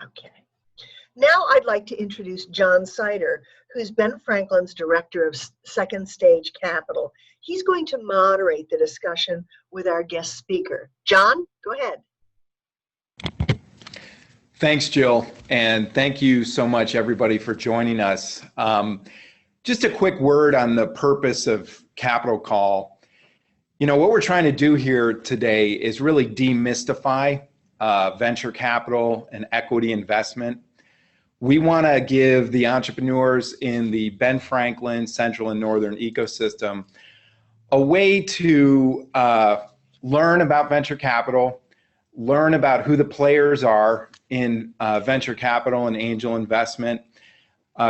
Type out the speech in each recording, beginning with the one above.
Okay. Now I'd like to introduce John Sider, who's Ben Franklin's Director of Second Stage Capital. He's going to moderate the discussion with our guest speaker. John, go ahead. Thanks, Jill, and thank you so much, everybody, for joining us. Just a quick word on the purpose of Capital Call. You know, what we're trying to do here today is really demystify venture capital and equity investment. We want to give the entrepreneurs in the Ben Franklin, Central and Northern ecosystem a way to learn about venture capital, learn about who the players are in venture capital and angel investment,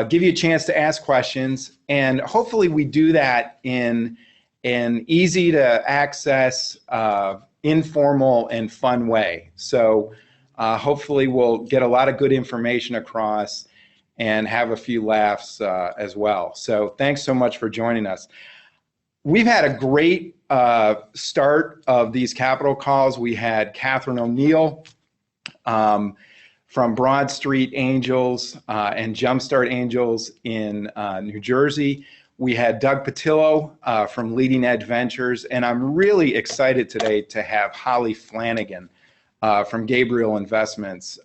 give you a chance to ask questions, and hopefully we do that in an easy to access, informal and fun way. So hopefully we'll get a lot of good information across and have a few laughs as well. So thanks so much for joining us. We've had a great start of these capital calls. We had Catherine O'Neill from Broad Street Angels and Jumpstart Angels in New Jersey. We had Doug Patillo from Leading Edge Ventures, and I'm really excited today to have Holly Flanagan from Gabriel Investments.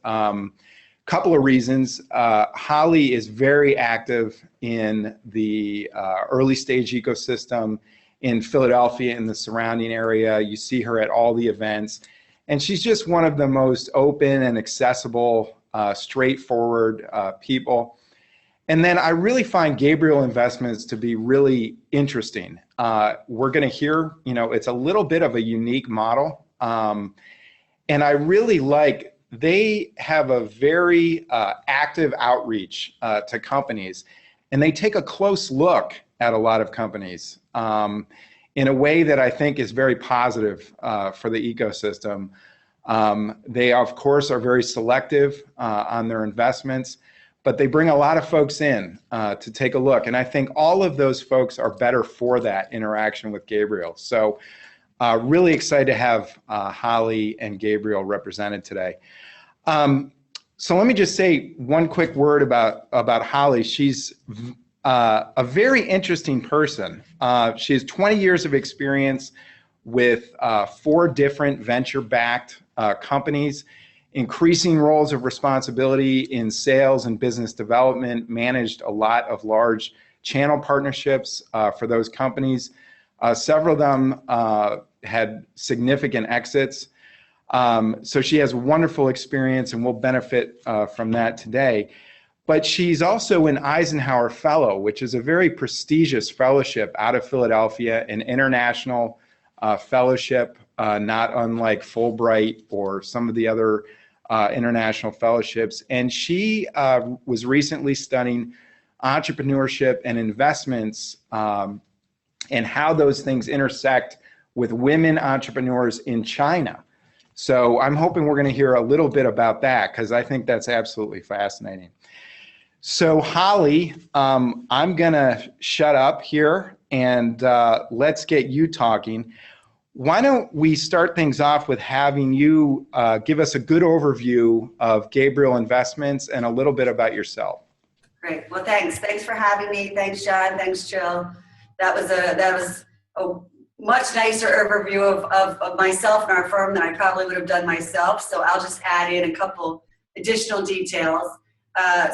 Couple of reasons. Holly is very active in the early stage ecosystem in Philadelphia and the surrounding area. You see her at all the events, and she's just one of the most open and accessible, straightforward people. And then I really find Gabriel Investments to be really interesting. We're going to hear, you know, it's a little bit of a unique model. And I really like, they have a very active outreach to companies, and they take a close look at a lot of companies in a way that I think is very positive for the ecosystem. They, of course, are very selective on their investments, but they bring a lot of folks in to take a look. And I think all of those folks are better for that interaction with Gabriel. So really excited to have Holly and Gabriel represented today. So let me just say one quick word about Holly. She's a very interesting person. She has 20 years of experience with 4 different venture-backed companies, increasing roles of responsibility in sales and business development, managed a lot of large channel partnerships for those companies. Several of them had significant exits. So she has wonderful experience, and we'll benefit from that today. But she's also an Eisenhower Fellow, which is a very prestigious fellowship out of Philadelphia, an international fellowship, not unlike Fulbright or some of the other international fellowships. And she was recently studying entrepreneurship and investments and how those things intersect with women entrepreneurs in China. So I'm hoping we're going to hear a little bit about that, because I think that's absolutely fascinating. So Holly, I'm going to shut up here and let's get you talking. Why don't we start things off with having you give us a good overview of Gabriel Investments and a little bit about yourself. Great. Well, thanks. Thanks for having me. Thanks, John. Thanks, Jill. That was a much nicer overview of myself and our firm than I probably would have done myself. So I'll just add in a couple additional details.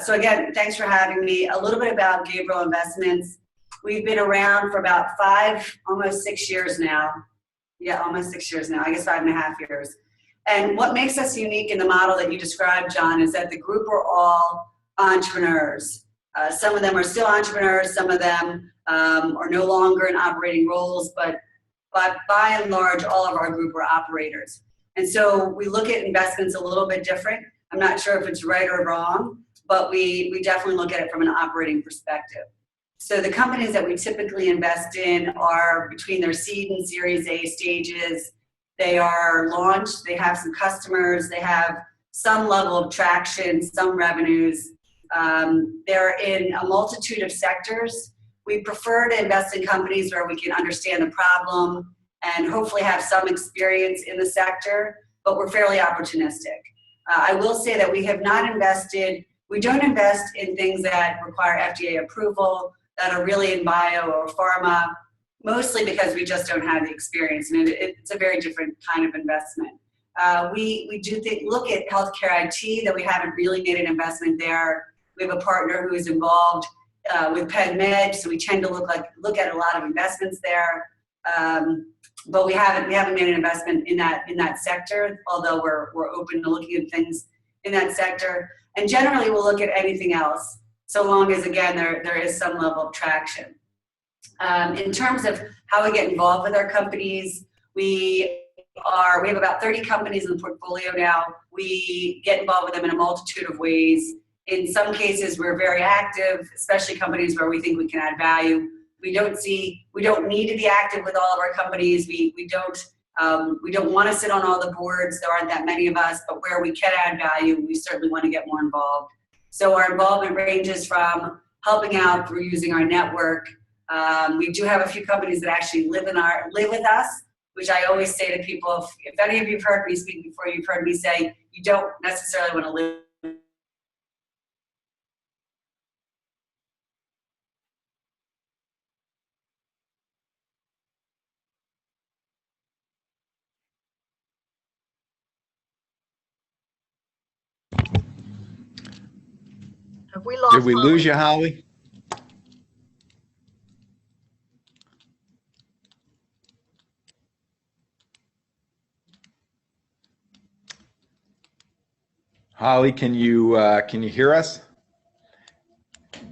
So again, thanks for having me. A little bit about Gabriel Investments. We've been around for about almost 6 years now. Yeah, almost 6 years now, I guess 5.5 years. And what makes us unique in the model that you described, John, is that the group are all entrepreneurs. Some of them are still entrepreneurs, some of them are no longer in operating roles, but by and large, all of our group are operators. And so we look at investments a little bit different. I'm not sure if it's right or wrong, but we definitely look at it from an operating perspective. So the companies that we typically invest in are between their seed and Series A stages. They are launched, they have some customers, they have some level of traction, some revenues. They're in a multitude of sectors. We prefer to invest in companies where we can understand the problem and hopefully have some experience in the sector, but we're fairly opportunistic. I will say that we don't invest in things that require FDA approval, that are really in bio or pharma, mostly because we just don't have the experience, and it's a very different kind of investment. We do look at healthcare IT, that we haven't really made an investment there. We have a partner who is involved with PenMed, so we tend to look at a lot of investments there. But we haven't made an investment in that sector, although we're open to looking at things in that sector. And generally, we'll look at anything else, so long as, again, there is some level of traction. In terms of how we get involved with our companies, we have about 30 companies in the portfolio now. We get involved with them in a multitude of ways. In some cases, we're very active, especially companies where we think we can add value. We don't need to be active with all of our companies. We don't want to sit on all the boards. There aren't that many of us, but where we can add value, we certainly want to get more involved. So our involvement ranges from helping out through using our network. We do have a few companies that actually live with us, which I always say to people, if any of you have heard me speak before, you've heard me say, you don't necessarily want to live. Have we lost Did we lose you, Holly? Holly, can you hear us?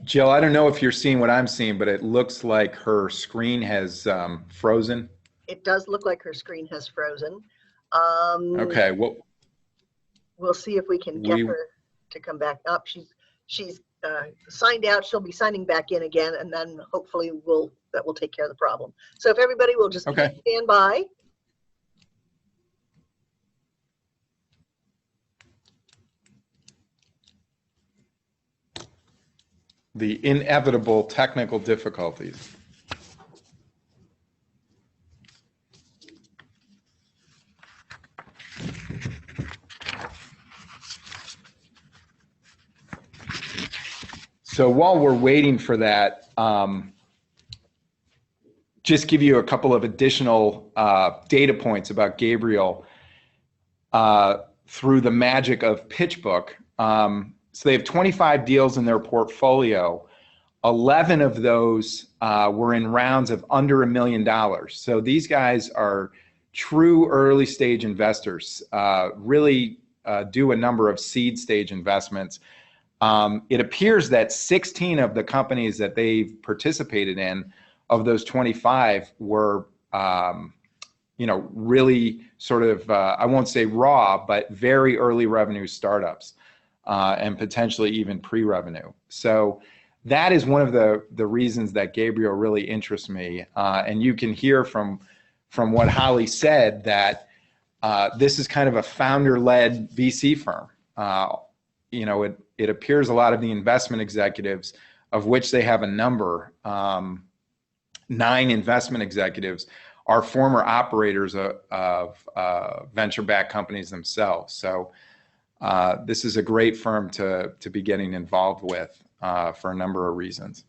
Jill, I don't know if you're seeing what I'm seeing, but it looks like her screen has frozen. It does look like her screen has frozen. Okay, well, we'll see if we can get her to come back up. She's signed out. She'll be signing back in again, and then hopefully that will take care of the problem. So if everybody will just stand by. The inevitable technical difficulties. So while we're waiting for that, just give you a couple of additional data points about Gabriel through the magic of PitchBook. So they have 25 deals in their portfolio. 11 of those were in rounds of under $1 million. So these guys are true early stage investors, really do a number of seed stage investments. It appears that 16 of the companies that they've participated in, of those 25, were really sort of, I won't say raw, but very early revenue startups. And potentially even pre-revenue. So that is one of the reasons that Gabriel really interests me. And you can hear from what Holly said that this is kind of a founder-led VC firm. It appears a lot of the investment executives, of which they have a number, 9 investment executives, are former operators of venture-backed companies themselves. So this is a great firm to be getting involved with for a number of reasons.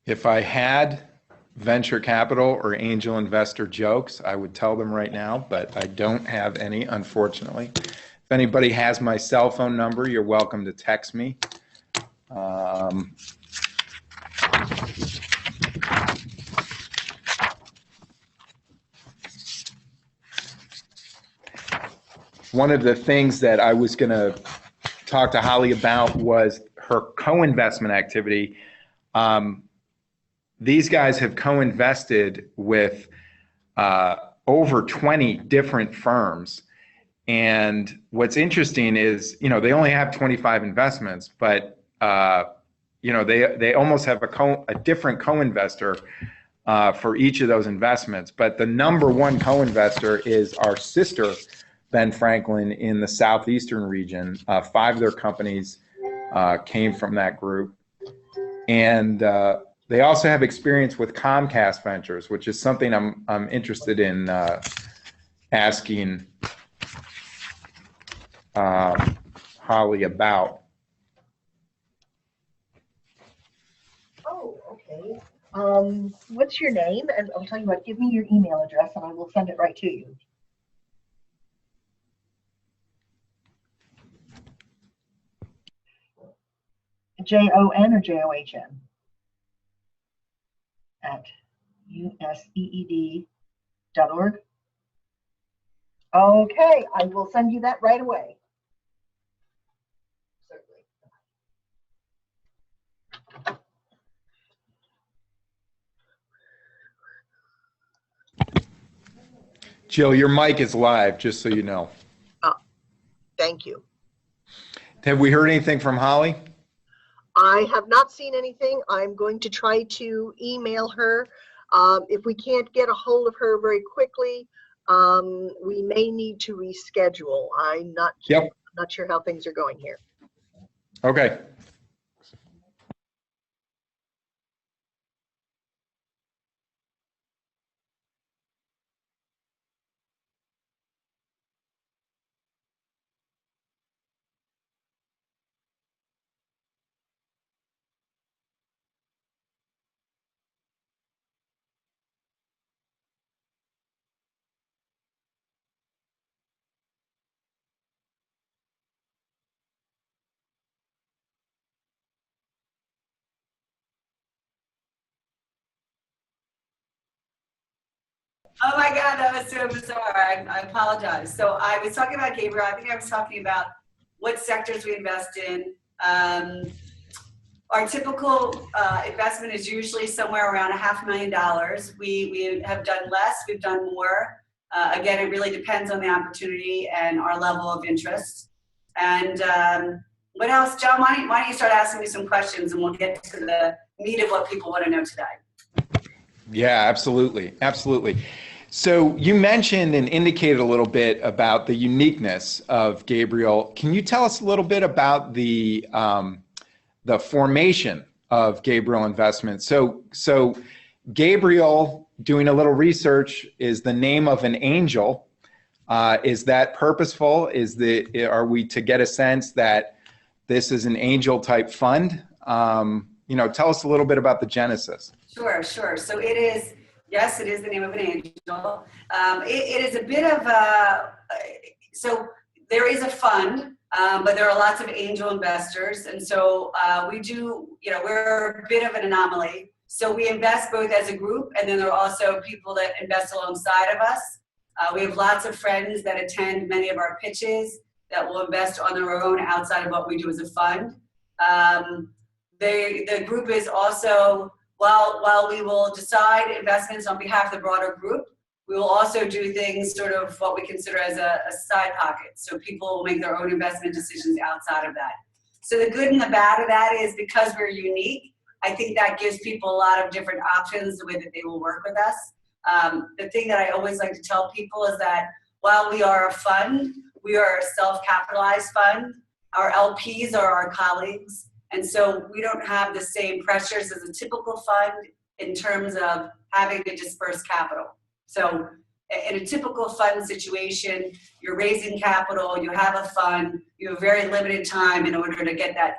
If I had venture capital or angel investor jokes, I would tell them right now, but I don't have any, unfortunately. If anybody has my cell phone number, you're welcome to text me. One of the things that I was going to talk to Holly about was her co-investment activity. These guys have co-invested with over 20 different firms. And what's interesting is, they only have 25 investments, but, they almost have a different co-investor for each of those investments. But the number one co-investor is our sister, Ben Franklin, in the southeastern region. 5 of their companies came from that group. And they also have experience with Comcast Ventures, which is something I'm interested in asking Holly about. Oh, okay. What's your name? And I'll tell you what, give me your email address and I will send it right to you. Jon or JOHN? At useed.org. Okay, I will send you that right away. Certainly. Jill, your mic is live, just so you know. Oh, thank you. Have we heard anything from Holly? I have not seen anything. I'm going to try to email her. If we can't get a hold of her very quickly, we may need to reschedule. I'm not sure how things are going here. Okay. Oh my God, that was so bizarre. I apologize. So I was talking about Gabriel. I think I was talking about what sectors we invest in. Our typical investment is usually somewhere around $500,000. We have done less, we've done more. Again, it really depends on the opportunity and our level of interest. And what else, John? Why don't you start asking me some questions and we'll get to the meat of what people want to know today. Yeah, absolutely. Absolutely. So you mentioned and indicated a little bit about the uniqueness of Gabriel. Can you tell us a little bit about the formation of Gabriel Investments? So Gabriel, doing a little research, is the name of an angel. Is that purposeful? Are we to get a sense that this is an angel type fund? Tell us a little bit about the genesis. Sure. So it is, yes, it is the name of an angel. It is a bit of so there is a fund, but there are lots of angel investors. And so we're a bit of an anomaly. So we invest both as a group, and then there are also people that invest alongside of us. We have lots of friends that attend many of our pitches that will invest on their own outside of what we do as a fund. The group is also, while we will decide investments on behalf of the broader group, we will also do things sort of what we consider as a side pocket. So people will make their own investment decisions outside of that. So the good and the bad of that is, because we're unique, I think that gives people a lot of different options the way that they will work with us. The thing that I always like to tell people is that while we are a fund, we are a self-capitalized fund. Our LPs are our colleagues. And so we don't have the same pressures as a typical fund in terms of having to disperse capital. So in a typical fund situation, you're raising capital, you have a fund, you have very limited time in order to get that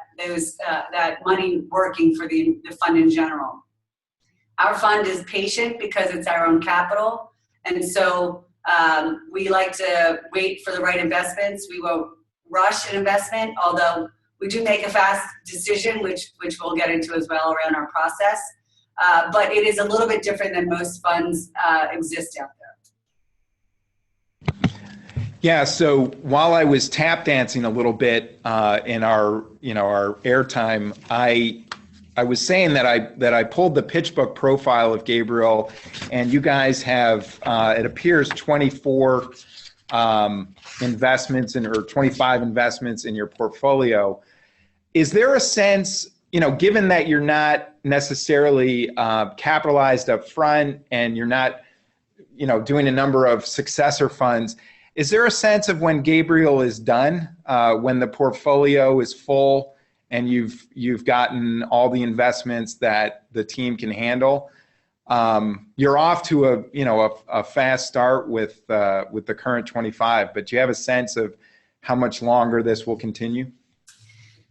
money working for the fund in general. Our fund is patient because it's our own capital. And so we like to wait for the right investments. We won't rush an investment, although we do make a fast decision, which we'll get into as well around our process. But it is a little bit different than most funds exist out there. Yeah. So while I was tap dancing a little bit in our airtime, I was saying that I pulled the PitchBook profile of Gabriel, and you guys have it appears 24 investments or 25 investments in your portfolio. Is there a sense, given that you're not necessarily capitalized up front, and you're not, doing a number of successor funds. Is there a sense of when Gabriel is done, when the portfolio is full and you've gotten all the investments that the team can handle? You're off to a fast start with the current 25, but do you have a sense of how much longer this will continue?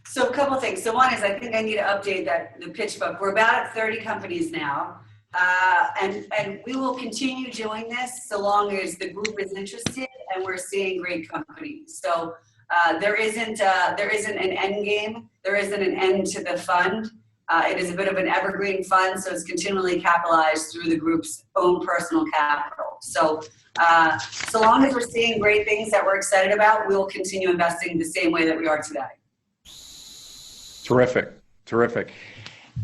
So a couple of things. So one is, I think I need to update the pitch book. We're about at 30 companies now, and we will continue doing this so long as the group is interested and we're seeing great companies. So there isn't an end game. There isn't an end to the fund. It is a bit of an evergreen fund, so it's continually capitalized through the group's own personal capital. So so long as we're seeing great things that we're excited about, we will continue investing the same way that we are today. Terrific, terrific.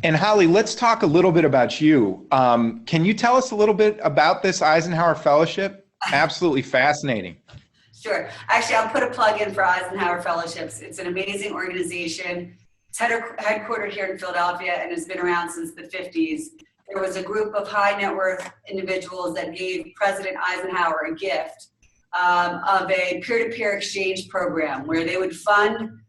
And Holly, let's talk a little bit about you. Can you tell us a little bit about this Eisenhower Fellowship? Absolutely fascinating. Sure. Actually, I'll put a plug in for Eisenhower Fellowships. It's an amazing organization. It's headquartered here in Philadelphia and has been around since the 50s. There was a group of high net worth individuals that gave President Eisenhower a gift of a peer-to-peer exchange program where they would fund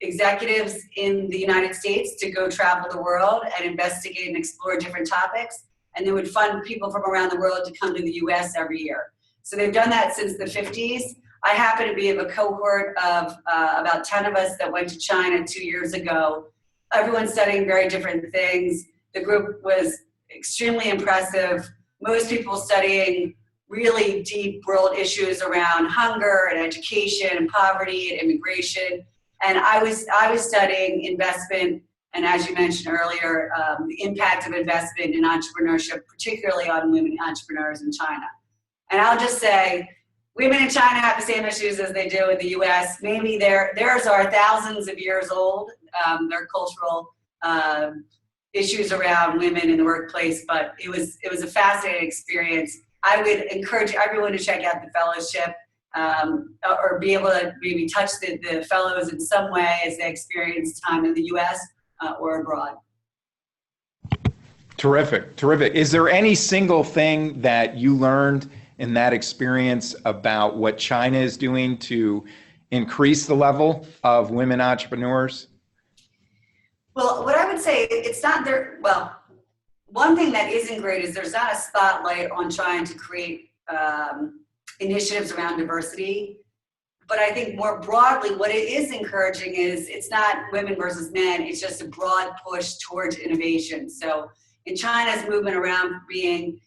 executives in the United States to go travel the world and investigate and explore different topics. And they would fund people from around the world to come to the US every year. So they've done that since the 50s. I happen to be of a cohort of about 10 of us that went to China 2 years ago. Everyone's studying very different things. The group was extremely impressive. Most people studying really deep world issues around hunger and education and poverty and immigration. And I was studying investment, and as you mentioned earlier, the impact of investment in entrepreneurship, particularly on women entrepreneurs in China. And I'll just say, women in China have the same issues as they do in the US. Maybe theirs are thousands of years old, their cultural issues around women in the workplace, but it was a fascinating experience. I would encourage everyone to check out the fellowship or be able to maybe touch the fellows in some way as they experience time in the US or abroad. Terrific, terrific. Is there any single thing that you learned in that experience about what China is doing to increase the level of women entrepreneurs? Well, what I would say, it's not there. Well, one thing that isn't great is there's not a spotlight on trying to create initiatives around diversity. But I think more broadly, what it is encouraging is it's not women versus men. It's just a broad push towards innovation. So in China's movement around being,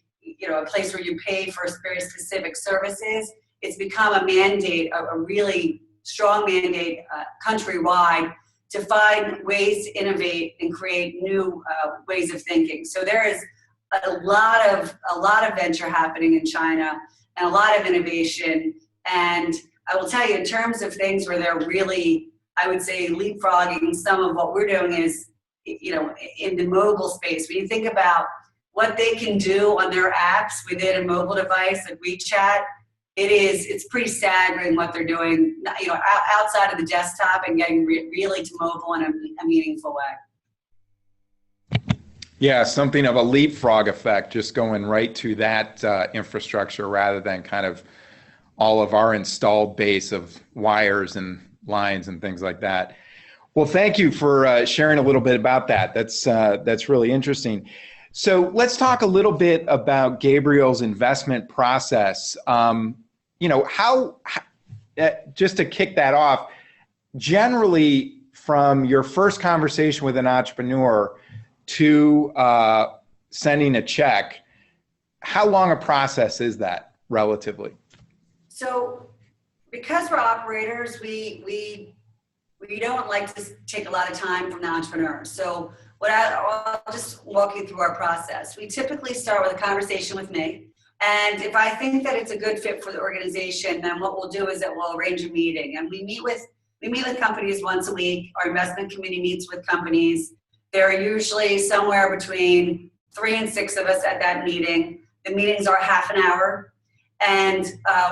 a place where you pay for very specific services, it's become a mandate, a really strong mandate countrywide to find ways to innovate and create new ways of thinking. So there is a lot of venture happening in China and a lot of innovation. And I will tell you, in terms of things where they're really, I would say, leapfrogging some of what we're doing is, in the mobile space. When you think about what they can do on their apps within a mobile device like WeChat, it's pretty staggering what they're doing, outside of the desktop and getting really to mobile in a meaningful way. Yeah, something of a leapfrog effect, just going right to that infrastructure rather than kind of all of our installed base of wires and lines and things like that. Well, thank you for sharing a little bit about that. That's really interesting. So let's talk a little bit about Gabriel's investment process. Just to kick that off, generally from your first conversation with an entrepreneur to sending a check, how long a process is that relatively? So because we're operators, we don't like to take a lot of time from the entrepreneur. So I'll just walk you through our process. We typically start with a conversation with me. And if I think that it's a good fit for the organization, then what we'll do is that we'll arrange a meeting. And we meet with companies once a week. Our investment committee meets with companies. There are usually somewhere between 3 and 6 of us at that meeting. The meetings are half an hour. And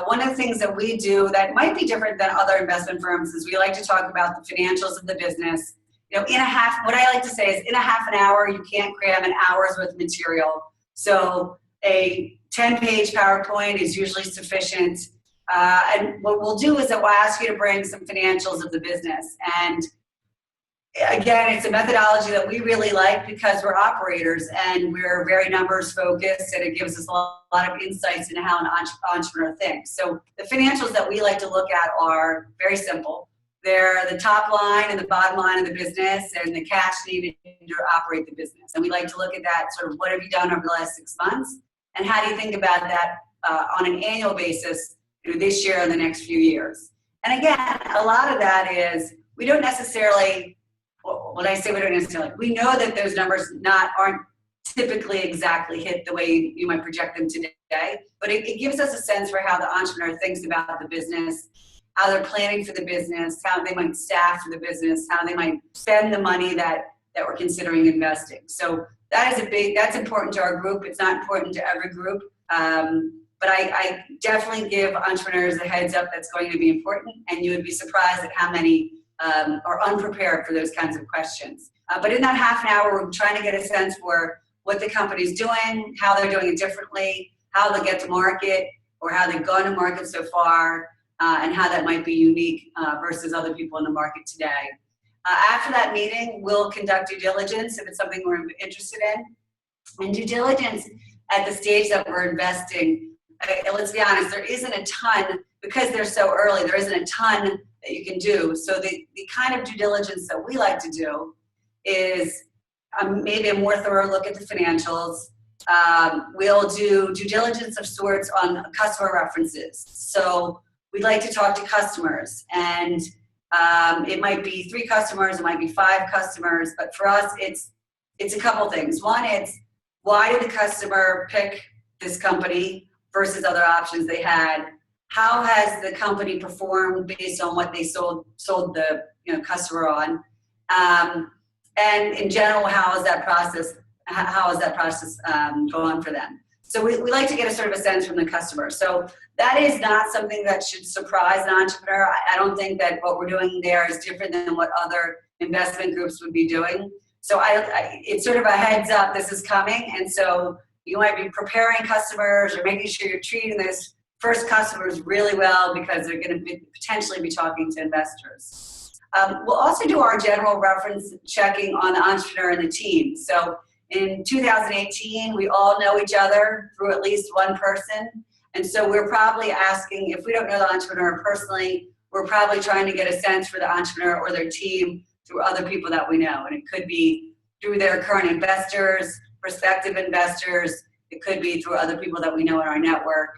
one of the things that we do that might be different than other investment firms is we like to talk about the financials of the business. what I like to say is in a half an hour, you can't cram an hour's worth of material. So a 10-page PowerPoint is usually sufficient. And what we'll do is that we'll ask you to bring some financials of the business. And again, it's a methodology that we really like because we're operators and we're very numbers focused, and it gives us a lot of insights into how an entrepreneur thinks. So the financials that we like to look at are very simple. They're the top line and the bottom line of the business and the cash needed to operate the business. And we like to look at that sort of what have you done over the last 6 months and how do you think about that on an annual basis this year and the next few years. And again, a lot of that is we don't necessarily, when I say we don't necessarily, we know that those numbers aren't typically exactly hit the way you might project them today, but it gives us a sense for how the entrepreneur thinks about the business, how they're planning for the business, how they might staff for the business, how they might spend the money that we're considering investing. So that's important to our group. It's not important to every group, but I definitely give entrepreneurs a heads up that's going to be important, and you would be surprised at how many are unprepared for those kinds of questions. But in that half an hour, we're trying to get a sense for what the company's doing, how they're doing it differently, how they'll get to market, or how they've gone to market so far, and how that might be unique versus other people in the market today. After that meeting, we'll conduct due diligence if it's something we're interested in. And due diligence at the stage that we're investing, let's be honest, there isn't a ton, because they're so early, there isn't a ton that you can do. So the kind of due diligence that we like to do is maybe a more thorough look at the financials. We'll do due diligence of sorts on customer references. So we'd like to talk to customers, and it might be 3 customers, it might be 5 customers, but for us, it's a couple things. One, it's why did the customer pick this company versus other options they had? How has the company performed based on what they sold the customer on? And in general, how is that process going for them? So we like to get a sort of a sense from the customer. So that is not something that should surprise an entrepreneur. I don't think that what we're doing there is different than what other investment groups would be doing. So it's sort of a heads up, this is coming. And so you might be preparing customers or making sure you're treating those first customers really well because they're going to potentially be talking to investors. We'll also do our general reference checking on the entrepreneur and the team. So in 2018, we all know each other through at least one person. And so we're probably asking, if we don't know the entrepreneur personally, we're probably trying to get a sense for the entrepreneur or their team through other people that we know. And it could be through their current investors, prospective investors. It could be through other people that we know in our network.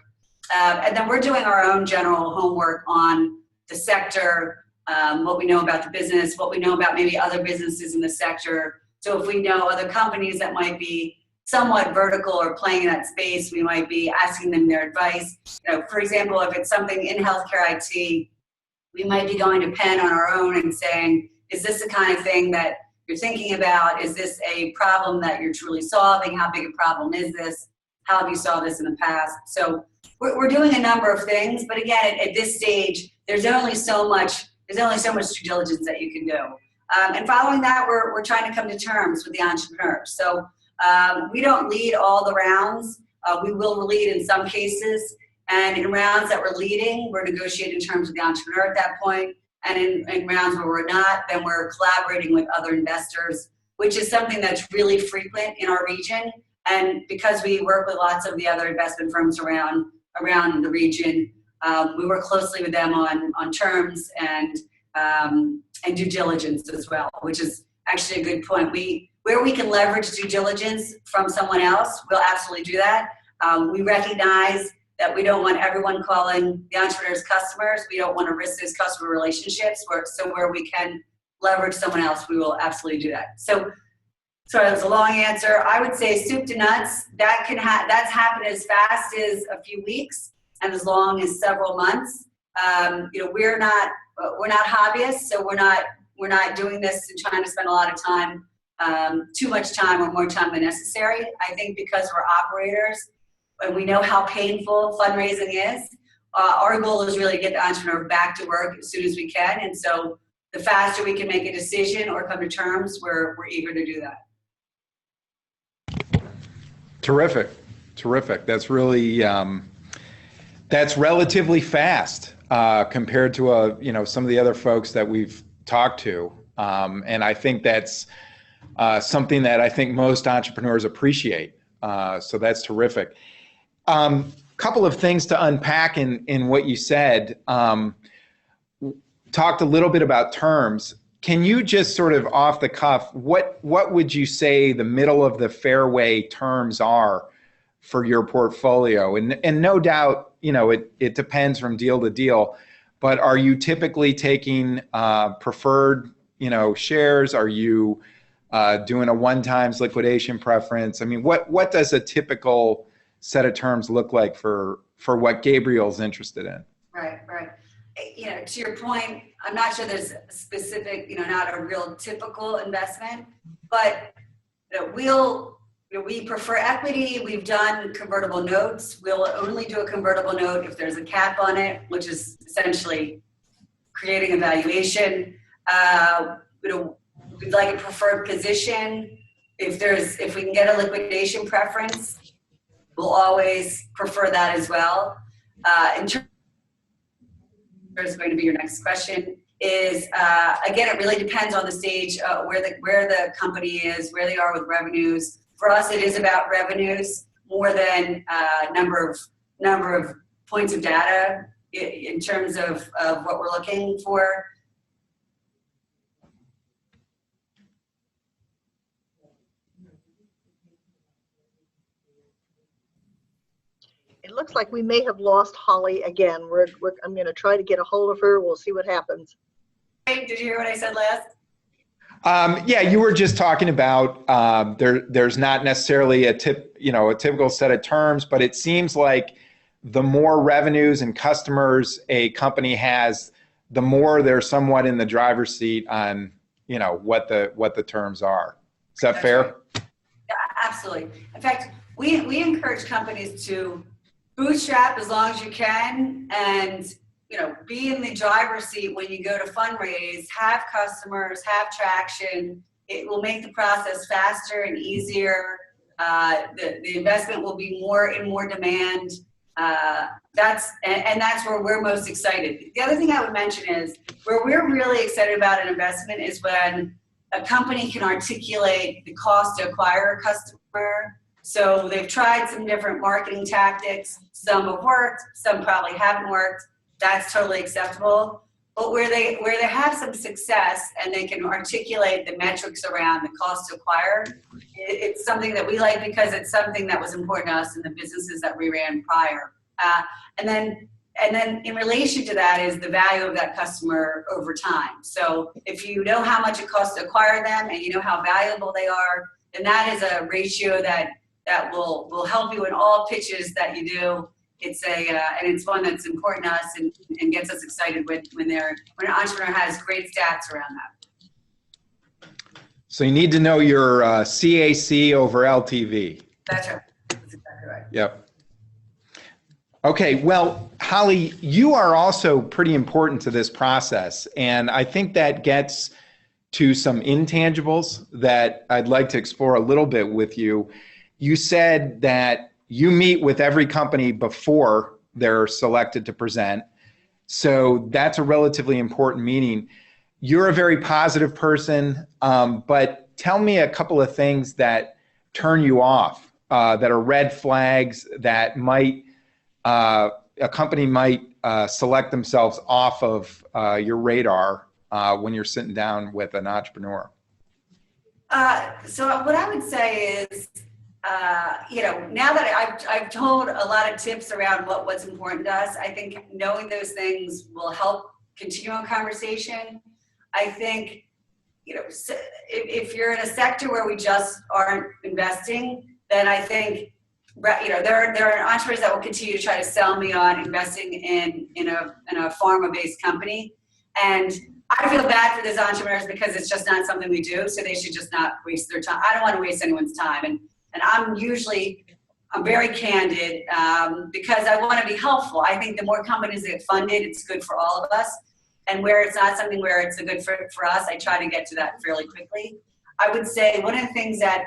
And then we're doing our own general homework on the sector, what we know about the business, what we know about maybe other businesses in the sector. So if we know other companies that might be somewhat vertical or playing in that space, we might be asking them their advice. For example, if it's something in healthcare IT, we might be going to Penn on our own and saying, is this the kind of thing that you're thinking about? Is this a problem that you're truly solving? How big a problem is this? How have you solved this in the past? So we're doing a number of things, but again, at this stage, there's only so much due diligence that you can do. And following that, we're trying to come to terms with the entrepreneur. So we don't lead all the rounds. We will lead in some cases. And in rounds that we're leading, we're negotiating terms with the entrepreneur at that point. And in rounds where we're not, then we're collaborating with other investors, which is something that's really frequent in our region. And because we work with lots of the other investment firms around the region, we work closely with them on terms and due diligence as well, which is actually a good point. Where we can leverage due diligence from someone else, we'll absolutely do that. We recognize that we don't want everyone calling the entrepreneur's customers. We don't want to risk those customer relationships. So where we can leverage someone else, we will absolutely do that. So sorry, that was a long answer. I would say soup to nuts. That's happened as fast as a few weeks and as long as several months. We're not hobbyists, so we're not doing this and trying to spend a lot of time, too much time or more time than necessary. I think because we're operators and we know how painful fundraising is, our goal is really to get the entrepreneur back to work as soon as we can. And so the faster we can make a decision or come to terms, we're eager to do that. Terrific, terrific. That's really that's relatively fast compared to some of the other folks that we've talked to, and I think that's something that I think most entrepreneurs appreciate. So that's terrific. Couple of things to unpack in what you said. Talked a little bit about terms. Can you just sort of off the cuff, what would you say the middle of the fairway terms are for your portfolio? And no doubt, it depends from deal to deal, but are you typically taking preferred, shares? Are you doing a one-times liquidation preference? I mean, what does a typical set of terms look like for what Gabriel's interested in? Right. To your point, I'm not sure there's a specific, not a real typical investment, but we prefer equity. We've done convertible notes. We'll only do a convertible note if there's a cap on it, which is essentially creating a valuation. We'd like a preferred position. If we can get a liquidation preference, we'll always prefer that as well. In terms is going to be your next question is, again, it really depends on the stage, where the company is, where they are with revenues. For us, it is about revenues more than number of points of data in terms of what we're looking for. It looks like we may have lost Holly again. I'm going to try to get a hold of her. We'll see what happens. Did you hear what I said last? Yeah, you were just talking about there's not necessarily a typical set of terms, but it seems like the more revenues and customers a company has, the more they're somewhat in the driver's seat on what the terms are. Is that fair? Right. Yeah, absolutely. In fact, we encourage companies to bootstrap as long as you can, and be in the driver's seat when you go to fundraise, have customers, have traction. It will make the process faster and easier. The investment will be more in more demand. That's where we're most excited. The other thing I would mention is where we're really excited about an investment is when a company can articulate the cost to acquire a customer. So they've tried some different marketing tactics. Some have worked, some probably haven't worked. That's totally acceptable. But where they have some success and they can articulate the metrics around the cost to acquire, it's something that we like because it's something that was important to us in the businesses that we ran prior. And then in relation to that is the value of that customer over time. So if you know how much it costs to acquire them and you know how valuable they are, then that is a ratio that will help you in all pitches that you do. And it's one that's important to us and gets us excited when an entrepreneur has great stats around that. So you need to know your CAC over LTV. That's right. That's exactly right. Yep. Okay, well, Holly, you are also pretty important to this process, and I think that gets to some intangibles that I'd like to explore a little bit with you. You said that you meet with every company before they're selected to present. So that's a relatively important meeting. You're a very positive person, but tell me a couple of things that turn you off, that are red flags that a company might select themselves off of your radar when you're sitting down with an entrepreneur. So what I would say is, now that I've told a lot of tips around what's important to us, I think knowing those things will help continue a conversation. I think, if you're in a sector where we just aren't investing, then I think, there are entrepreneurs that will continue to try to sell me on investing in a pharma-based company. And I feel bad for those entrepreneurs because it's just not something we do, so they should just not waste their time. I don't want to waste anyone's time. And I'm very candid because I want to be helpful. I think the more companies that get funded, it's good for all of us. And where it's not something where it's a good fit for us, I try to get to that fairly quickly. I would say one of the things that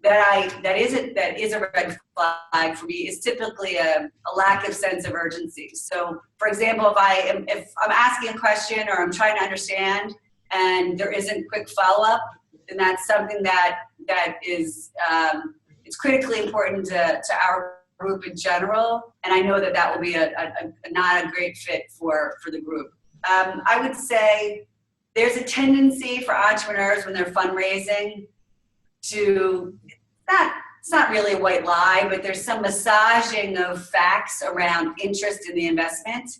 is a red flag for me is typically a lack of sense of urgency. So, for example, if I'm asking a question or I'm trying to understand and there isn't quick follow-up, then that's something that is it's critically important to our group in general. And I know that will be not a great fit for the group. I would say there's a tendency for entrepreneurs when they're fundraising to, it's not really a white lie, but there's some massaging of facts around interest in the investment.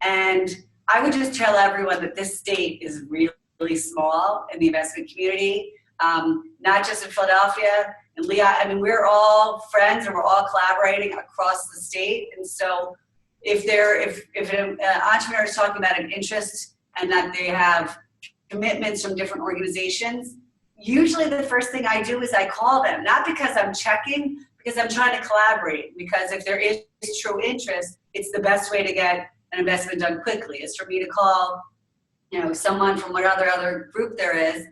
And I would just tell everyone that this state is really, really small in the investment community, not just in Philadelphia. And Leah, I mean, we're all friends and we're all collaborating across the state. And so if an entrepreneur is talking about an interest and that they have commitments from different organizations, usually the first thing I do is I call them, not because I'm checking, because I'm trying to collaborate. Because if there is true interest, it's the best way to get an investment done quickly, is for me to call, someone from whatever other group there is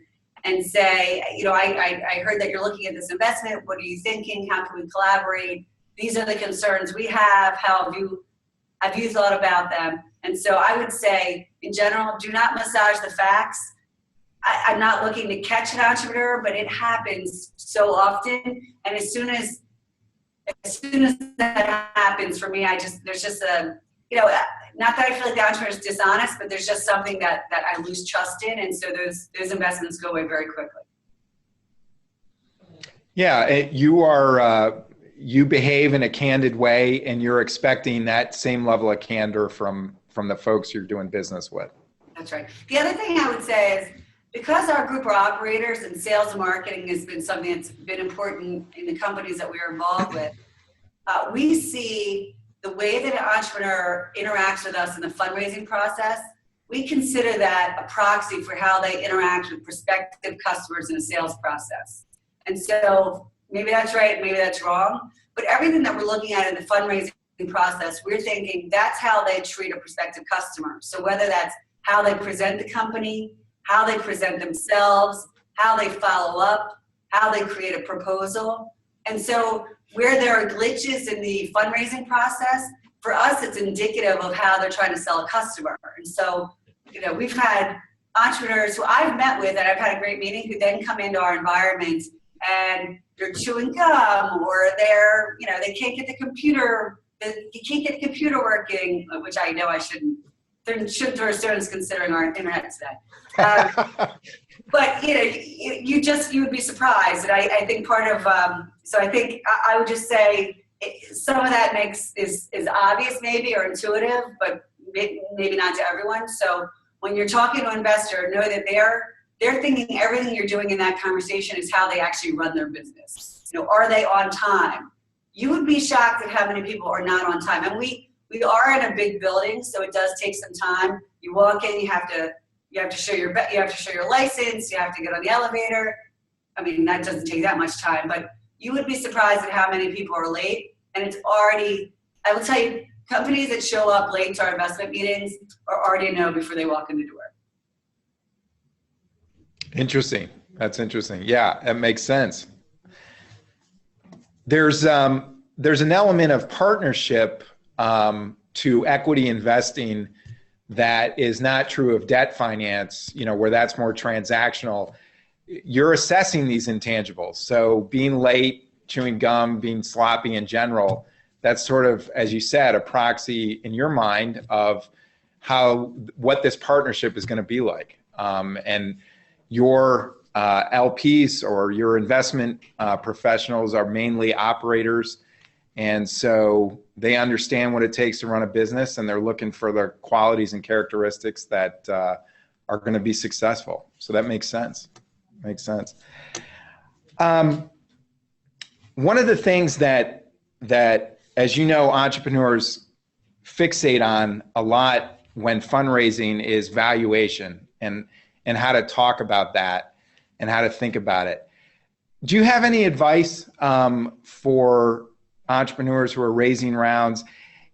and say, I heard that you're looking at this investment. What are you thinking? How can we collaborate? These are the concerns we have. How have you thought about them? And so I would say, in general, do not massage the facts. I'm not looking to catch an entrepreneur, but it happens so often. And as soon as that happens for me, there's just not that I feel like the entrepreneur is dishonest, but there's just something that I lose trust in. And so those investments go away very quickly. Yeah, you behave in a candid way, and you're expecting that same level of candor from the folks you're doing business with. That's right. The other thing I would say is, because our group are operators and sales and marketing has been something that's been important in the companies that we are involved with, we see the way that an entrepreneur interacts with us in the fundraising process. We consider that a proxy for how they interact with prospective customers in a sales process. And so maybe that's right, maybe that's wrong, but everything that we're looking at in the fundraising process, we're thinking that's how they treat a prospective customer. So whether that's how they present the company, how they present themselves, how they follow up, how they create a proposal. And so where there are glitches in the fundraising process, for us, it's indicative of how they're trying to sell a customer. And so, we've had entrepreneurs who I've met with and I've had a great meeting who then come into our environment and they're chewing gum, or they can't get the computer working, which I know I shouldn't throw stones considering our internet today. But you would be surprised, and I think part of so I think I would just say some of that is obvious maybe or intuitive, but maybe not to everyone. So when you're talking to an investor, know that they're thinking everything you're doing in that conversation is how they actually run their business. Are they on time? You would be shocked at how many people are not on time, and we are in a big building, so it does take some time. You walk in, you have to show your license, you have to get on the elevator. I mean, that doesn't take that much time, but you would be surprised at how many people are late. And it's already, I will tell you, companies that show up late to our investment meetings are already know before they walk in the door. Interesting. That's interesting. Yeah, that makes sense. There's an element of partnership to equity investing that is not true of debt finance, where that's more transactional. You're assessing these intangibles. So being late, chewing gum, being sloppy in general, that's sort of, as you said, a proxy in your mind of what this partnership is going to be like. And your LPs or your investment professionals are mainly operators. And so they understand what it takes to run a business, and they're looking for the qualities and characteristics that are going to be successful. So that makes sense. One of the things that, as you know, entrepreneurs fixate on a lot when fundraising is valuation and how to talk about that and how to think about it. Do you have any advice for entrepreneurs who are raising rounds?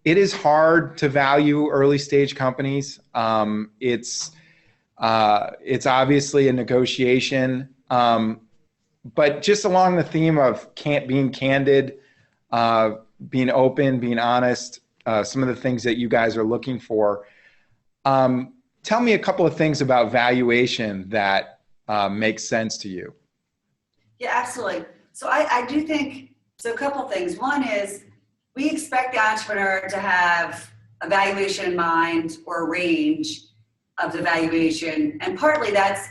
it is hard to value early stage companies. It's obviously a negotiation, but just along the theme of being candid, being open, being honest, some of the things that you guys are looking for. Tell me a couple of things about valuation that makes sense to you. Yeah, absolutely. So I do think, so a couple things. One is we expect the entrepreneur to have a valuation in mind or a range of the valuation. And partly that's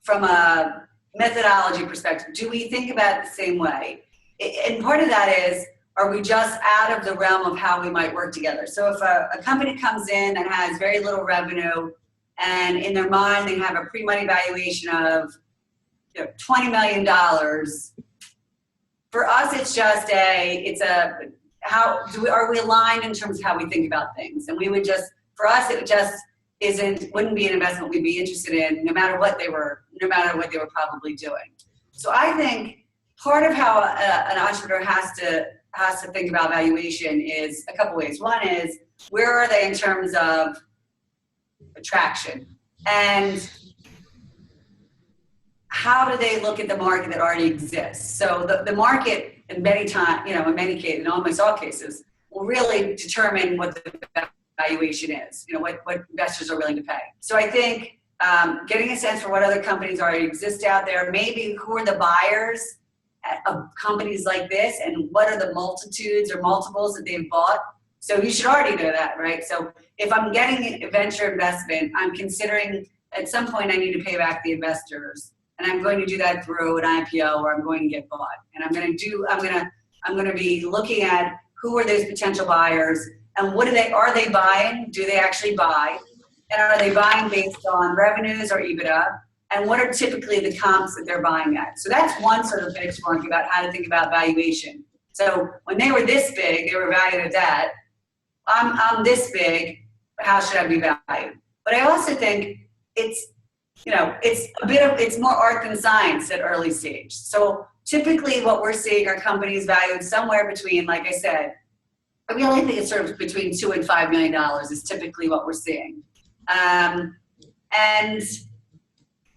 from a methodology perspective. Do we think about it the same way? And part of that is, are we just out of the realm of how we might work together? So if a company comes in that has very little revenue and in their mind they have a pre-money valuation of $20 million, for us it's just are we aligned in terms of how we think about things? And we would just, for us it just wouldn't be an investment we'd be interested in no matter what they were probably doing. So I think part of how an entrepreneur has to think about valuation is a couple ways. One is, where are they in terms of attraction? And how do they look at the market that already exists? So the market in many cases, in almost all cases, will really determine what the valuation is, what investors are willing to pay. So I think getting a sense for what other companies already exist out there, maybe who are the buyers of companies like this, and what are the multitudes or multiples that they've bought. So you should already know that, right? So if I'm getting a venture investment, I'm considering at some point I need to pay back the investors, and I'm going to do that through an IPO, or I'm going to get bought. And I'm going to be looking at who are those potential buyers, and are they buying? Do they actually buy? And are they buying based on revenues or EBITDA? And what are typically the comps that they're buying at? So that's one sort of benchmark about how to think about valuation. So when they were this big, they were valued at that. I'm this big, how should I be valued? But I also think it's more art than science at early stage. So typically what we're seeing are companies valued somewhere between, like I said, I really think it's sort of between $2 and $5 million is typically what we're seeing. And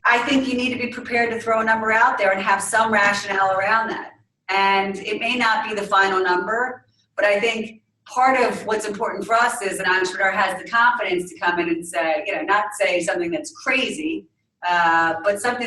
I think you need to be prepared to throw a number out there and have some rationale around that. And it may not be the final number, but I think part of what's important for us is an entrepreneur has the confidence to come in and say, not say something that's crazy, but something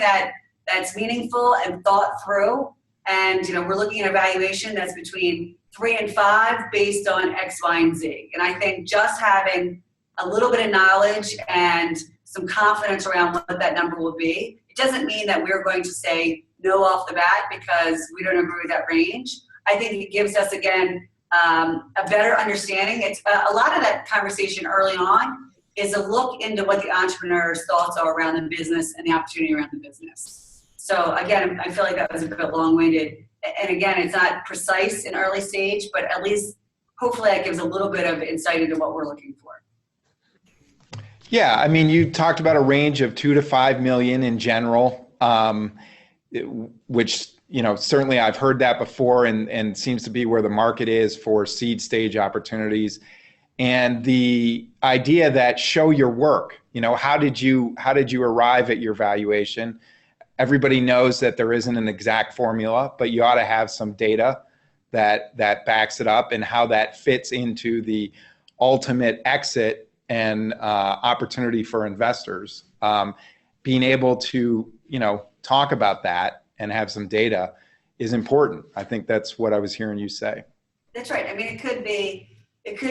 that's meaningful and thought through. And, we're looking at a valuation that's between 3 and 5 based on X, Y, and Z. And I think just having a little bit of knowledge and some confidence around what that number will be, it doesn't mean that we're going to say no off the bat because we don't agree with that range. I think it gives us, again, a better understanding. It's a lot of that conversation early on is a look into what the entrepreneur's thoughts are around the business and the opportunity around the business. So again, I feel like that was a bit long-winded. And again, it's not precise in early stage, but at least hopefully that gives a little bit of insight into what we're looking for. Yeah, I mean, you talked about a range of 2 to 5 million in general, which, certainly I've heard that before and seems to be where the market is for seed stage opportunities. And the idea that show your work, how did you arrive at your valuation? Everybody knows that there isn't an exact formula, but you ought to have some data that backs it up and how that fits into the ultimate exit and opportunity for investors. Being able to, talk about that and have some data is important. I think that's what I was hearing you say. That's right. I mean, it could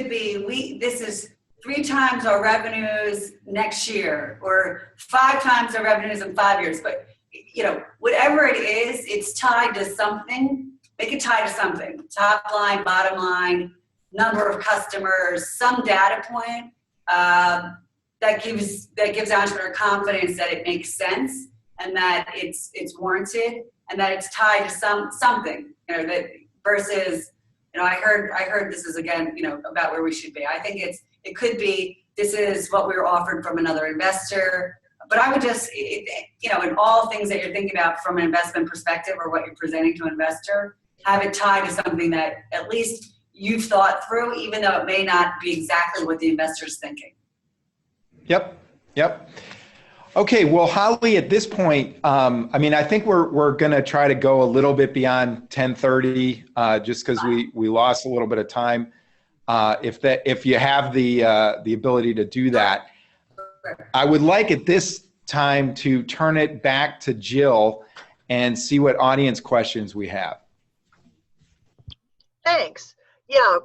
be, this is 3 times our revenues next year, or 5 times our revenues in 5 years. But, whatever it is, it's tied to something. Make it tied to something. Top line, bottom line, number of customers, some data point that gives the entrepreneur confidence that it makes sense and that it's warranted and that it's tied to something. That versus. I heard this is again, about where we should be. I think it could be, this is what we were offered from another investor, but I would just, in all things that you're thinking about from an investment perspective or what you're presenting to an investor, have it tied to something that at least you've thought through, even though it may not be exactly what the investor's thinking. Yep. Okay, well, Holly, at this point, I mean, I think we're going to try to go a little bit beyond 10:30, just because we lost a little bit of time. If you have the ability to do that, I would like at this time to turn it back to Jill and see what audience questions we have. Thanks. Yeah,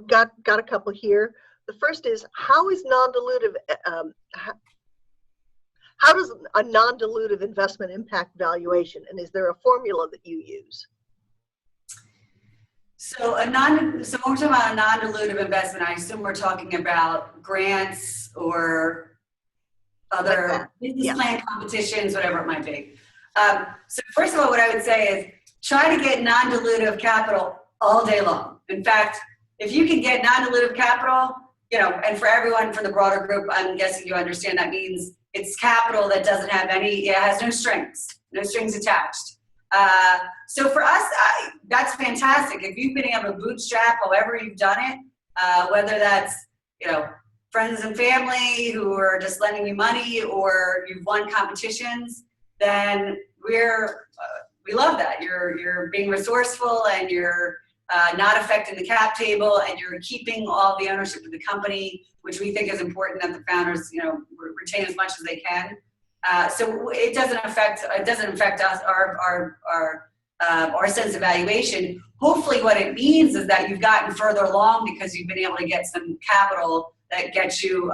got a couple here. The first is, how does a non-dilutive investment impact valuation, and is there a formula that you use? So when we're talking about a non-dilutive investment, I assume we're talking about grants or other business plan competitions, whatever it might be. So first of all, what I would say is try to get non-dilutive capital all day long. In fact, if you can get non-dilutive capital, and for everyone, for the broader group, I'm guessing you understand that means it's capital that doesn't have it has no strings attached. So for us, that's fantastic. If you've been able to bootstrap however you've done it, whether that's, friends and family who are just lending you money or you've won competitions, then we love that. You're being resourceful and you're not affecting the cap table and you're keeping all the ownership of the company, which we think is important that the founders, retain as much as they can. So it doesn't affect us, our sense of valuation. Hopefully what it means is that you've gotten further along because you've been able to get some capital that gets you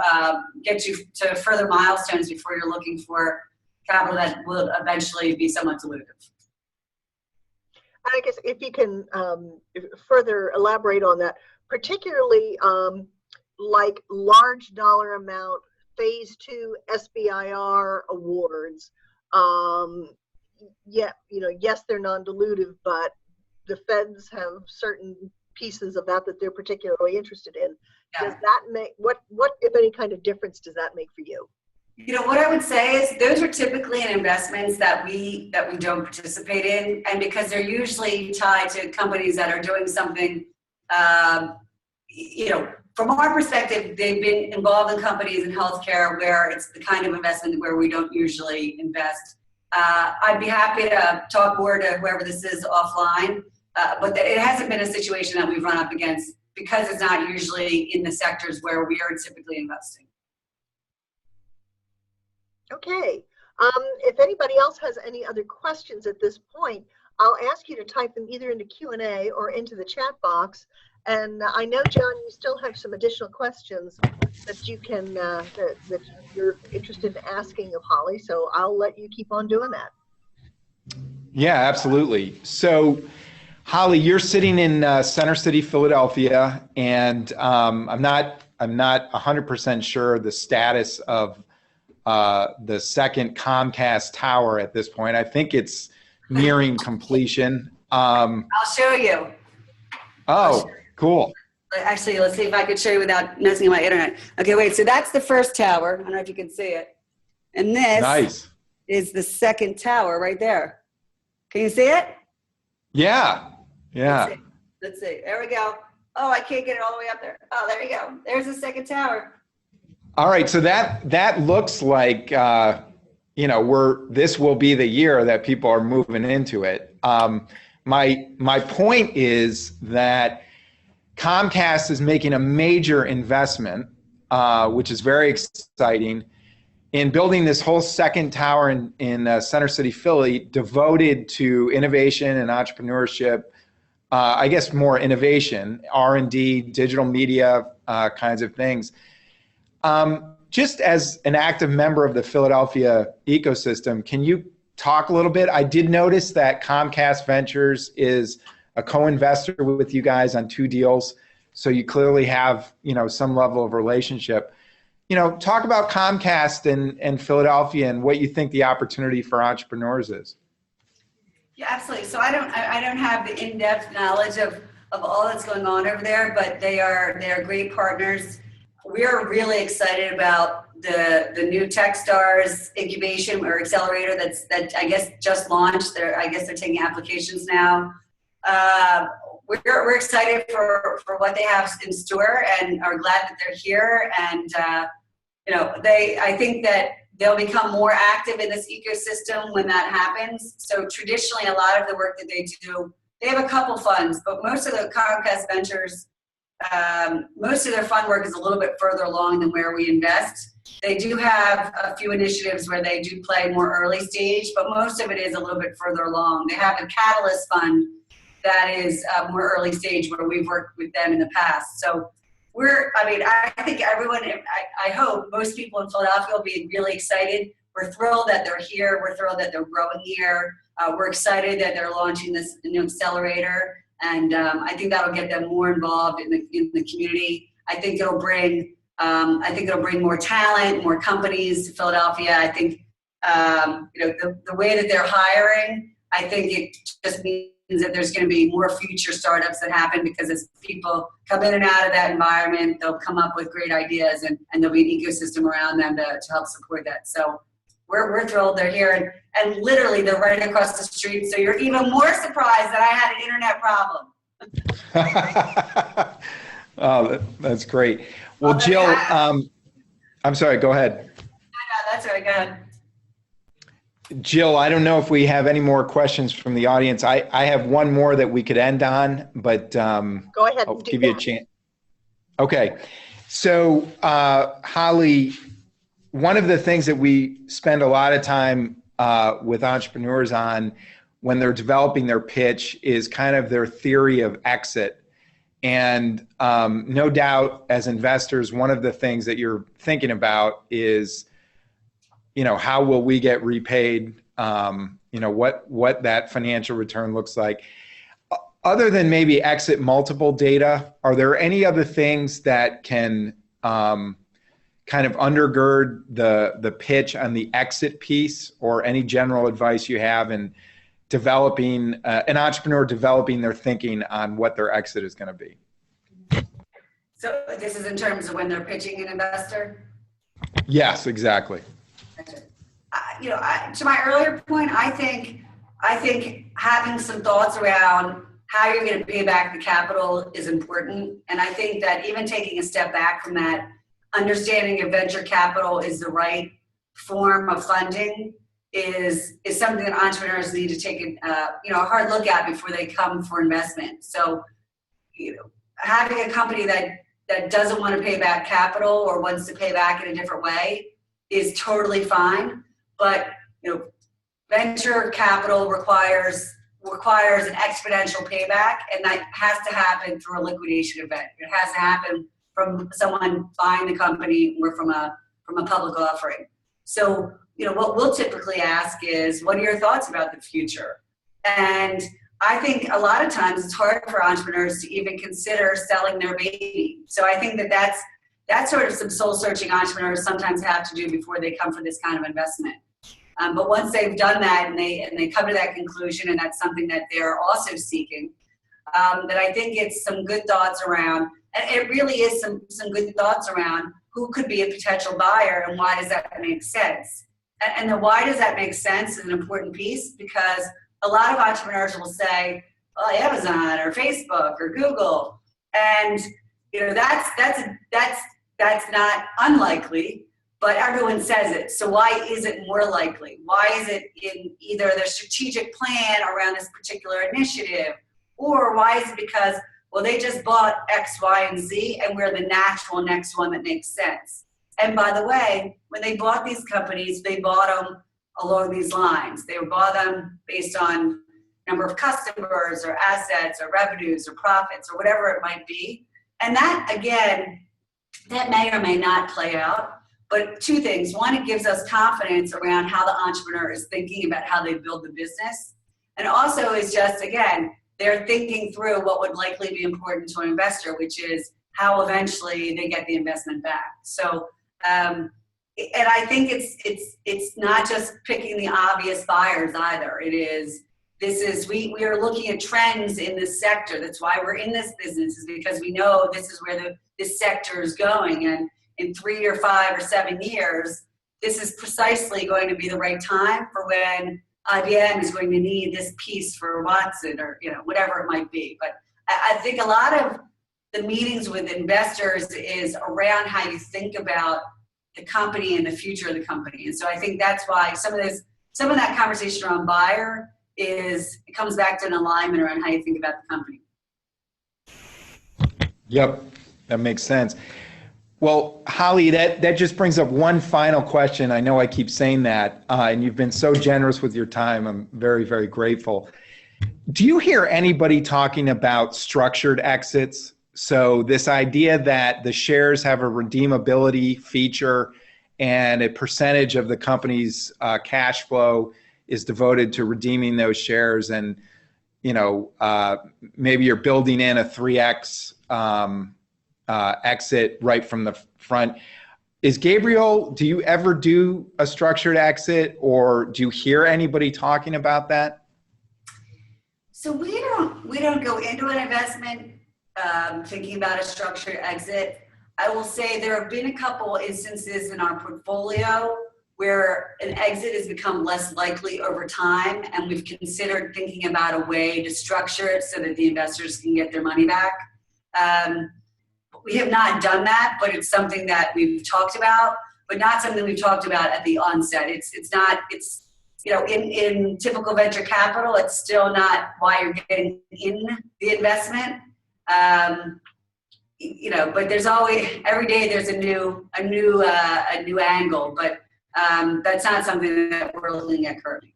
to further milestones before you're looking for capital that will eventually be somewhat dilutive. I guess if you can further elaborate on that, particularly like large dollar amount phase 2 SBIR awards, yes, they're non-dilutive, but the feds have certain pieces of that they're particularly interested in. Yeah. Does that make, what if any kind of difference does that make for you? What I would say is those are typically in investments that we don't participate in, and because they're usually tied to companies that are doing something, from our perspective, they've been involved in companies in healthcare where it's the kind of investment where we don't usually invest. I'd be happy to talk more to whoever this is offline, but it hasn't been a situation that we've run up against because it's not usually in the sectors where we are typically investing. Okay. If anybody else has any other questions at this point, I'll ask you to type them either into Q&A or into the chat box. And I know, John, you still have some additional questions that you can that you're interested in asking of Holly. So I'll let you keep on doing that. Yeah, absolutely. So, Holly, you're sitting in Center City, Philadelphia, and I'm not 100% sure the status of the second Comcast Tower at this point. I think it's nearing completion. I'll show you. Oh, cool. Actually, let's see if I could show you without messing with my internet. Okay, wait. So that's the first tower. I don't know if you can see it. And this is the second tower right there. Can you see it? Yeah. Yeah. Let's see. There we go. Oh, I can't get it all the way up there. Oh, there you go. There's the second tower. All right, so that looks like this will be the year that people are moving into it. My point is that Comcast is making a major investment, which is very exciting, in building this whole second tower in Center City, Philly, devoted to innovation and entrepreneurship. I guess more innovation, R&D, digital media kinds of things. Just as an active member of the Philadelphia ecosystem, can you talk a little bit? I did notice that Comcast Ventures is a co-investor with you guys on 2 deals, so you clearly have some level of relationship. Talk about Comcast and Philadelphia and what you think the opportunity for entrepreneurs is. Yeah, absolutely. So I don't have the in-depth knowledge of all that's going on over there, but they are great partners. We're really excited about the new Techstars incubation or accelerator that I guess just launched. I guess they're taking applications now. we're excited for what they have in store and are glad that they're here. And, I think that they'll become more active in this ecosystem when that happens. So traditionally, a lot of the work that they do, they have a couple funds, but most of the Comcast Ventures, most of their fund work is a little bit further along than where we invest. They do have a few initiatives where they do play more early stage, but most of it is a little bit further along. They have a Catalyst fund that is more early stage where we've worked with them in the past. So I think everyone, I hope most people in Philadelphia will be really excited. We're thrilled that they're here. We're thrilled that they're growing here. We're excited that they're launching this new accelerator. And I think that'll get them more involved in the community. I think it'll bring more talent, more companies to Philadelphia. I think the way that they're hiring, I think it just means that there's going to be more future startups that happen, because as people come in and out of that environment, they'll come up with great ideas, and there'll be an ecosystem around them to help support that. So we're thrilled they're here, and literally they're right across the street. So you're even more surprised that I had an internet problem. Oh, that's great. Well, Jill, I'm sorry, go ahead. No, that's all right, go ahead. Jill, I don't know if we have any more questions from the audience. I have one more that we could end on, but go ahead. I'll give you a chance. Okay. So, Holly, one of the things that we spend a lot of time with entrepreneurs on when they're developing their pitch is kind of their theory of exit. And no doubt, as investors, one of the things that you're thinking about is, how will we get repaid? What that financial return looks like. Other than maybe exit multiple data, are there any other things that can kind of undergird the pitch on the exit piece, or any general advice you have in developing an entrepreneur developing their thinking on what their exit is going to be? So this is in terms of when they're pitching an investor? Yes, exactly. To my earlier point, I think having some thoughts around how you're going to pay back the capital is important. And I think that even taking a step back from that, understanding if venture capital is the right form of funding is something that entrepreneurs need to take a hard look at before they come for investment. So, having a company that doesn't want to pay back capital or wants to pay back in a different way is totally fine. But venture capital requires an exponential payback, and that has to happen through a liquidation event. It has to happen from someone buying the company or from a public offering. So, what we'll typically ask is, what are your thoughts about the future? And I think a lot of times it's hard for entrepreneurs to even consider selling their baby. So I think that's sort of some soul-searching entrepreneurs sometimes have to do before they come for this kind of investment. But once they've done that and they come to that conclusion, and that's something that they're also seeking, that I think it's some good thoughts around, and it really is some good thoughts around who could be a potential buyer and why does that make sense. And the why does that make sense is an important piece, because a lot of entrepreneurs will say, well, Amazon or Facebook or Google, and that's not unlikely, but everyone says it. So why is it more likely? Why is it in either their strategic plan around this particular initiative, or why is it because, well, they just bought X, Y, and Z, and we're the natural next one that makes sense. And by the way, when they bought these companies, they bought them along these lines. They bought them based on number of customers or assets or revenues or profits or whatever it might be. And that, again, that may or may not play out. But two things. One, it gives us confidence around how the entrepreneur is thinking about how they build the business. And also is just, again, they're thinking through what would likely be important to an investor, which is how eventually they get the investment back. So, and I think it's not just picking the obvious buyers either. We are looking at trends in this sector. That's why we're in this business, is because we know this is where this sector is going. And in 3 or 5 or 7 years, this is precisely going to be the right time for when IBM is going to need this piece for Watson or whatever it might be. But I think a lot of the meetings with investors is around how you think about the company and the future of the company. And so I think that's why some of that conversation around buyer it comes back to an alignment around how you think about the company. Yep, that makes sense. Well, Holly, that just brings up one final question. I know I keep saying that, and you've been so generous with your time. I'm very, very grateful. Do you hear anybody talking about structured exits? So this idea that the shares have a redeemability feature and a percentage of the company's cash flow is devoted to redeeming those shares, and maybe you're building in a 3x exit right from the front. Gabriel, do you ever do a structured exit, or do you hear anybody talking about that? So we don't go into an investment thinking about a structured exit. I will say there have been a couple instances in our portfolio where an exit has become less likely over time, and we've considered thinking about a way to structure it so that the investors can get their money back. We have not done that, but it's something that we've talked about, but not something we've talked about at the onset. In typical venture capital, it's still not why you're getting in the investment. But there's always, every day there's a new angle, but that's not something that we're looking at currently.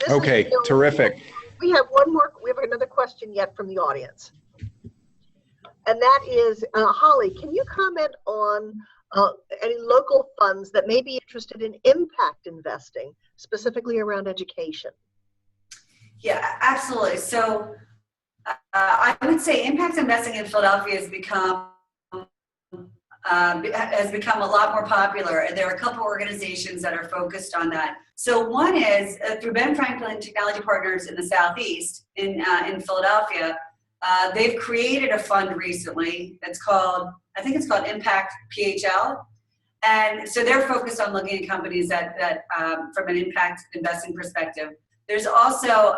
Okay, terrific. We have another question yet from the audience. And that is, Holly, can you comment on any local funds that may be interested in impact investing, specifically around education? Yeah, absolutely. So I would say impact investing in Philadelphia has become a lot more popular, and there are a couple organizations that are focused on that. So one is through Ben Franklin Technology Partners in the Southeast in Philadelphia. They've created a fund recently that's called Impact PHL. And so they're focused on looking at companies that from an impact investing perspective. There's also,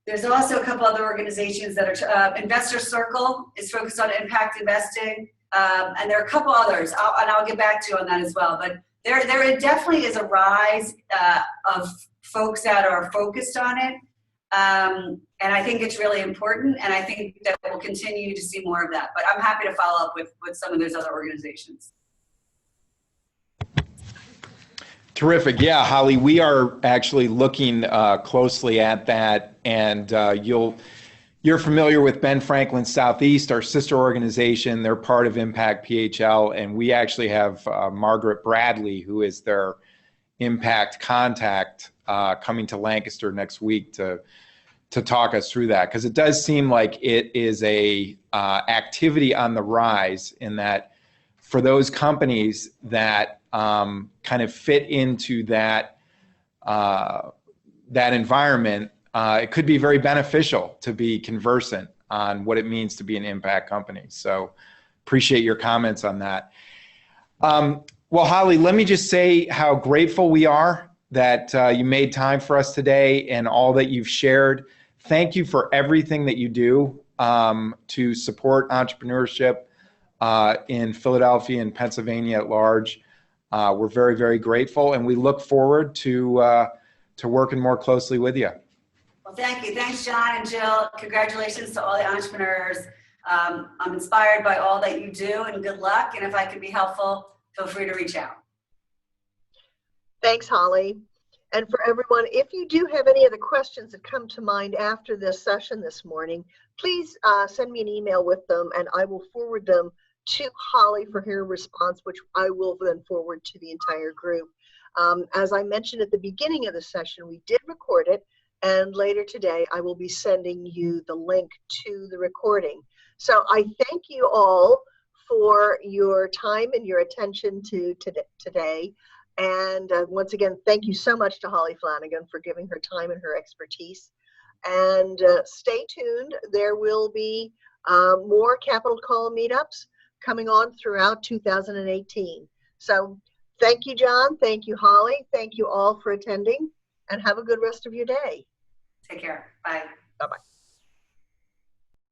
there's also a couple other organizations that are, Investor Circle is focused on impact investing. And there are a couple others, I'll get back to you on that as well. But there definitely is a rise of folks that are focused on it. And I think it's really important, and I think that we'll continue to see more of that. But I'm happy to follow up with some of those other organizations. Terrific. Yeah, Holly, we are actually looking closely at that, and you're familiar with Ben Franklin Southeast, our sister organization. They're part of Impact PHL, and we actually have Margaret Bradley, who is their impact contact, coming to Lancaster next week to talk us through that, because it does seem like it is a activity on the rise, in that for those companies that kind of fit into that environment, it could be very beneficial to be conversant on what it means to be an impact company. So appreciate your comments on that. Well, Holly, let me just say how grateful we are that you made time for us today and all that you've shared. Thank you for everything that you do to support entrepreneurship in Philadelphia and Pennsylvania at large. We're very, very grateful, and we look forward to working more closely with you. Well, thank you. Thanks, John and Jill. Congratulations to all the entrepreneurs. I'm inspired by all that you do, and good luck. And if I could be helpful, feel free to reach out. Thanks, Holly. And for everyone, if you do have any other questions that come to mind after this session this morning, please send me an email with them, and I will forward them to Holly for her response, which I will then forward to the entire group. As I mentioned at the beginning of the session, we did record it, and later today I will be sending you the link to the recording. So I thank you all for your time and your attention to today. And once again, thank you so much to Holly Flanagan for giving her time and her expertise. And stay tuned. There will be more Capital Call meetups coming on throughout 2018. So thank you, John. Thank you, Holly. Thank you all for attending, and have a good rest of your day. Take care. Bye. Bye-bye.